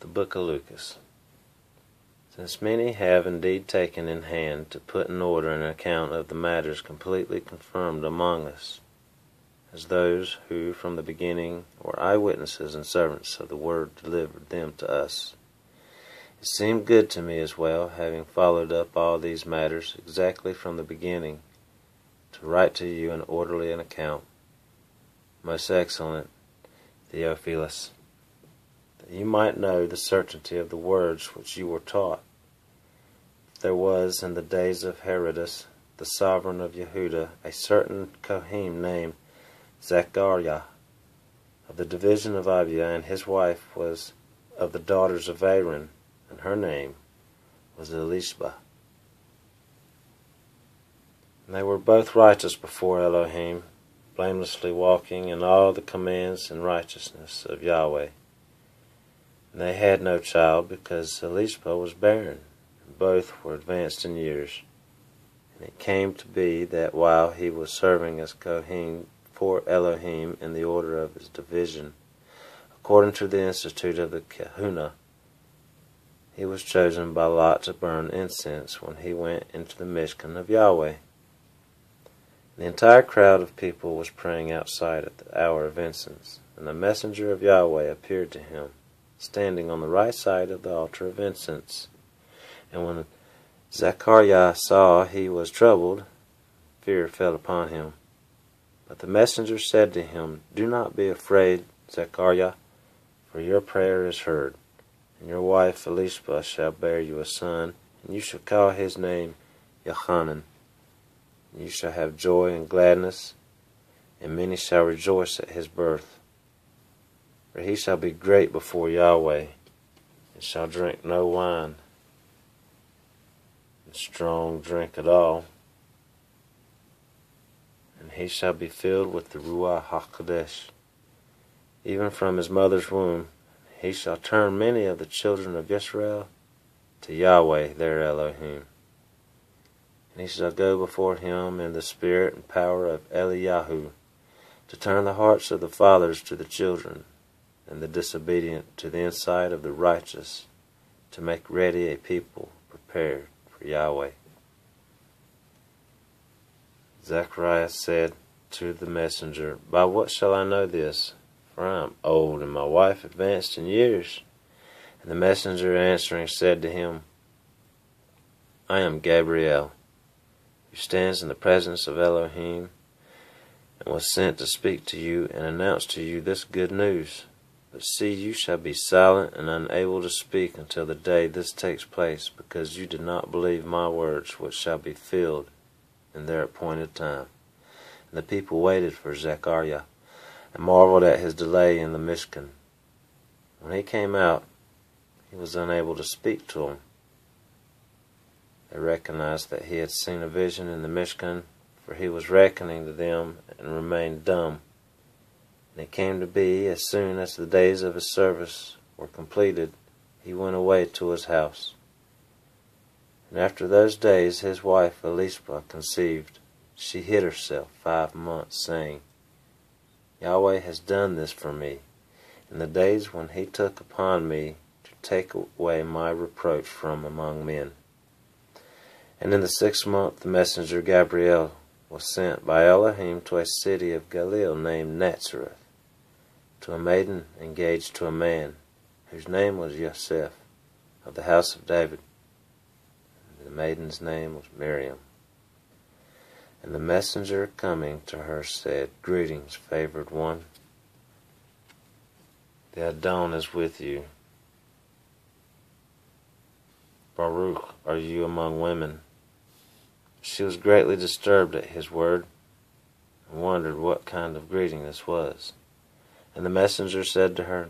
The Book of Lucas. Since many have indeed taken in hand to put in order an account of the matters completely confirmed among us, as those who from the beginning were eyewitnesses and servants of the word delivered them to us, it seemed good to me as well, having followed up all these matters exactly from the beginning, to write to you an orderly account, most excellent Theophilus, that you might know the certainty of the words which you were taught. There was in the days of Herodas, the sovereign of Yehuda, a certain Kohen named Zechariah, of the division of Abia, and his wife was of the daughters of Aaron, and her name was Elishba. And they were both righteous before Elohim, blamelessly walking in all the commands and righteousness of Yahweh. And they had no child, because Elishba was barren, and both were advanced in years. And it came to be that while he was serving as Kohen for Elohim in the order of his division, according to the institute of the Kahuna, he was chosen by lot to burn incense when he went into the Mishkan of Yahweh. The entire crowd of people was praying outside at the hour of incense, and the messenger of Yahweh appeared to him, standing on the right side of the altar of incense. And when Zechariah saw he was troubled, fear fell upon him. But the messenger said to him, Do not be afraid, Zechariah, for your prayer is heard, and your wife Elishba shall bear you a son, and you shall call his name Yochanan. You shall have joy and gladness, and many shall rejoice at his birth. For he shall be great before Yahweh, and shall drink no wine, and strong drink at all. And he shall be filled with the Ruach HaKodesh, even from his mother's womb. He shall turn many of the children of Israel to Yahweh their Elohim. And he shall go before him in the spirit and power of Eliyahu, to turn the hearts of the fathers to the children, and the disobedient to the insight of the righteous, to make ready a people prepared for Yahweh. Zechariah said to the messenger, By what shall I know this? For I am old, and my wife advanced in years. And the messenger answering said to him, I am Gabriel, who stands in the presence of Elohim, and was sent to speak to you and announce to you this good news. But see, you shall be silent and unable to speak until the day this takes place, because you did not believe my words, which shall be filled in their appointed time. And the people waited for Zechariah, and marveled at his delay in the Mishkan. When he came out, he was unable to speak to them. They recognized that he had seen a vision in the Mishkan, for he was reckoning to them and remained dumb. And it came to be, as soon as the days of his service were completed, he went away to his house. And after those days his wife Elishba conceived. She hid herself 5 months, saying, Yahweh has done this for me, in the days when he took upon me to take away my reproach from among men. And in the 6th month the messenger Gabriel was sent by Elohim to a city of Galilee named Nazareth, to a maiden engaged to a man, whose name was Yosef, of the house of David. And the maiden's name was Miriam. And the messenger coming to her said, Greetings, favored one. The Adon is with you. Baruch are you among women. She was greatly disturbed at his word, and wondered what kind of greeting this was. And the messenger said to her,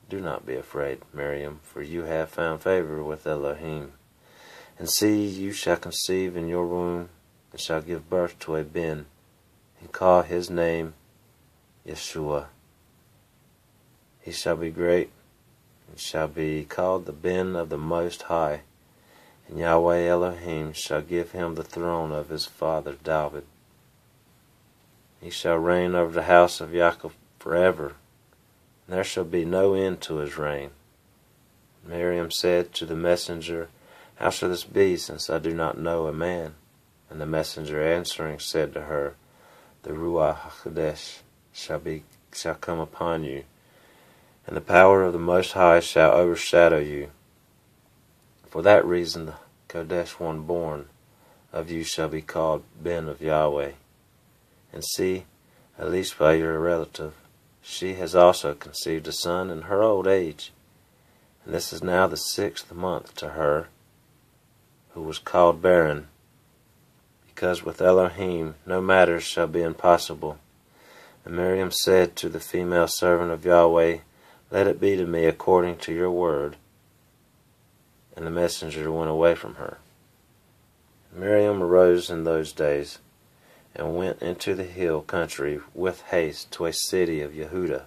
Do not be afraid, Miriam, for you have found favor with Elohim. And see, you shall conceive in your womb, and shall give birth to a ben, and call his name Yeshua. He shall be great, and shall be called the Ben of the Most High, and Yahweh Elohim shall give him the throne of his father David. He shall reign over the house of Jacob forever, and there shall be no end to his reign. Miriam said to the messenger, How shall this be, since I do not know a man? And the messenger answering said to her, The Ruach HaKodesh shall come upon you, and the power of the Most High shall overshadow you. For that reason the Kodesh one born of you shall be called Ben of Yahweh. And see, Elishba your relative, she has also conceived a son in her old age, and this is now the 6th month to her, who was called barren, because with Elohim no matter shall be impossible. And Miriam said to the female servant of Yahweh, Let it be to me according to your word. And the messenger went away from her. Miriam arose in those days, and went into the hill country with haste to a city of Yehudah,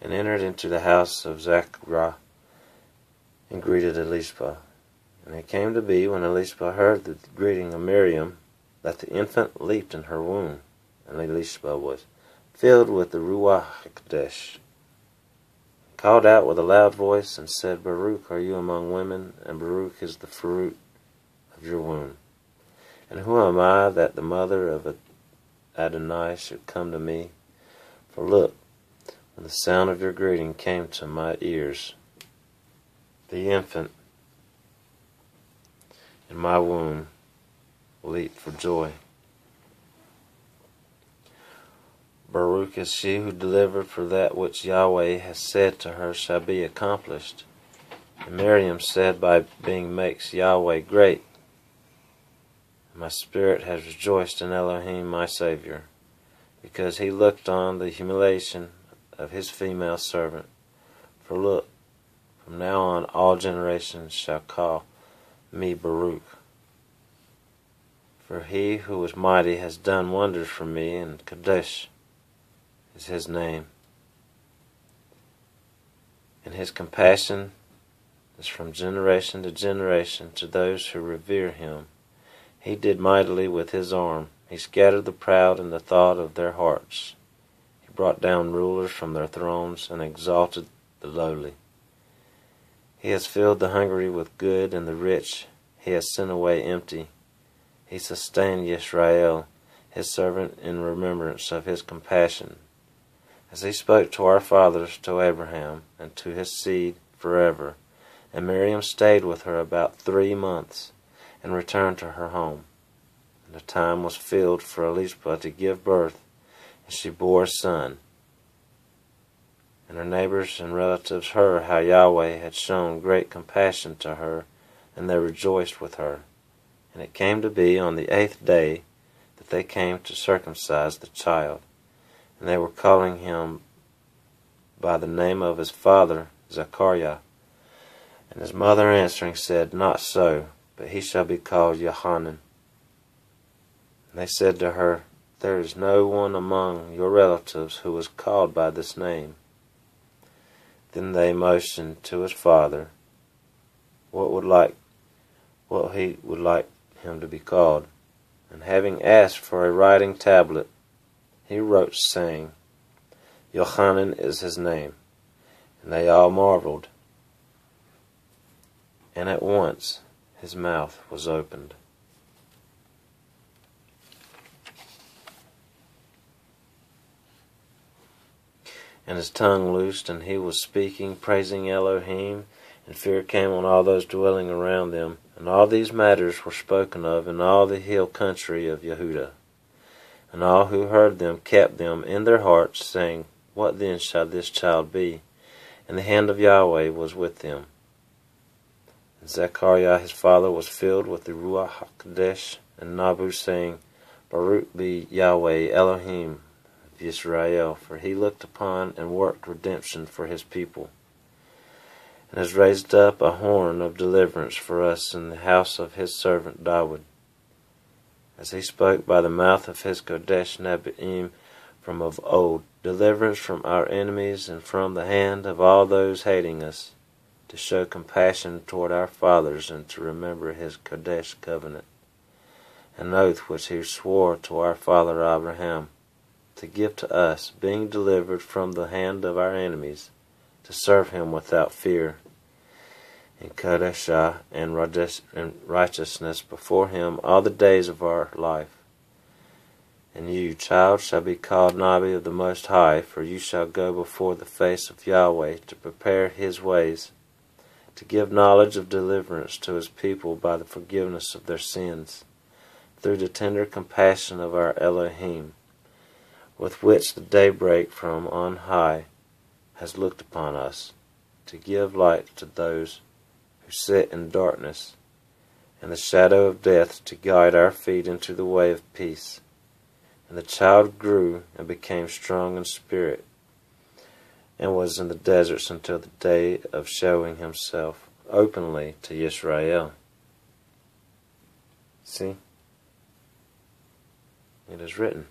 and entered into the house of Zechariah, and greeted Elishba. And it came to be, when Elishba heard the greeting of Miriam, that the infant leaped in her womb, and Elishba was filled with the Ruach HaKodesh, called out with a loud voice, and said, Baruch are you among women, and Baruch is the fruit of your womb. And who am I that the mother of Adonai should come to me? For look, when the sound of your greeting came to my ears, the infant in my womb leaped for joy. Baruch is she who delivered, for that which Yahweh has said to her shall be accomplished. And Miriam said, By being makes Yahweh great. My spirit has rejoiced in Elohim my Savior, because he looked on the humiliation of his female servant. For look, from now on all generations shall call me Baruch. For he who is mighty has done wonders for me, and Kadesh is his name. And his compassion is from generation to generation to those who revere him. He did mightily with his arm. He scattered the proud in the thought of their hearts. He brought down rulers from their thrones and exalted the lowly. He has filled the hungry with good, and the rich he has sent away empty. He sustained Yisrael, his servant, in remembrance of his compassion, as he spoke to our fathers, to Abraham, and to his seed forever. And Miriam stayed with her about 3 months, and returned to her home. And the time was filled for Elishba to give birth, and she bore a son. And her neighbors and relatives heard how Yahweh had shown great compassion to her, and they rejoiced with her. And it came to be on the 8th day that they came to circumcise the child. And they were calling him by the name of his father, Zechariah. And his mother answering said, Not so, but he shall be called Yohanan. And they said to her, There is no one among your relatives who is called by this name. Then they motioned to his father what he would like him to be called. And having asked for a writing tablet, he wrote, saying, Yohanan is his name. And they all marveled. And at once his mouth was opened. And his tongue loosed, and he was speaking, praising Elohim, and fear came on all those dwelling around them. And all these matters were spoken of in all the hill country of Yehudah. And all who heard them kept them in their hearts, saying, What then shall this child be? And the hand of Yahweh was with them. And Zechariah his father was filled with the Ruach HaKodesh, and Nabu, saying, Baruch be Yahweh Elohim of Yisrael, for he looked upon and worked redemption for his people, and has raised up a horn of deliverance for us in the house of his servant David, as he spoke by the mouth of his Kodesh Nebiim from of old, deliverance from our enemies and from the hand of all those hating us, to show compassion toward our fathers, and to remember his Kodesh covenant, an oath which he swore to our father Abraham, to give to us, being delivered from the hand of our enemies, to serve him without fear, in Kadeshah and righteousness before him all the days of our life. And you, child, shall be called Nabi of the Most High, for you shall go before the face of Yahweh to prepare his ways, to give knowledge of deliverance to his people by the forgiveness of their sins, through the tender compassion of our Elohim, with which the daybreak from on high has looked upon us, to give light to those who sit in darkness and the shadow of death, to guide our feet into the way of peace. And the child grew and became strong in spirit, and was in the deserts until the day of showing himself openly to Yisrael. See? It is written.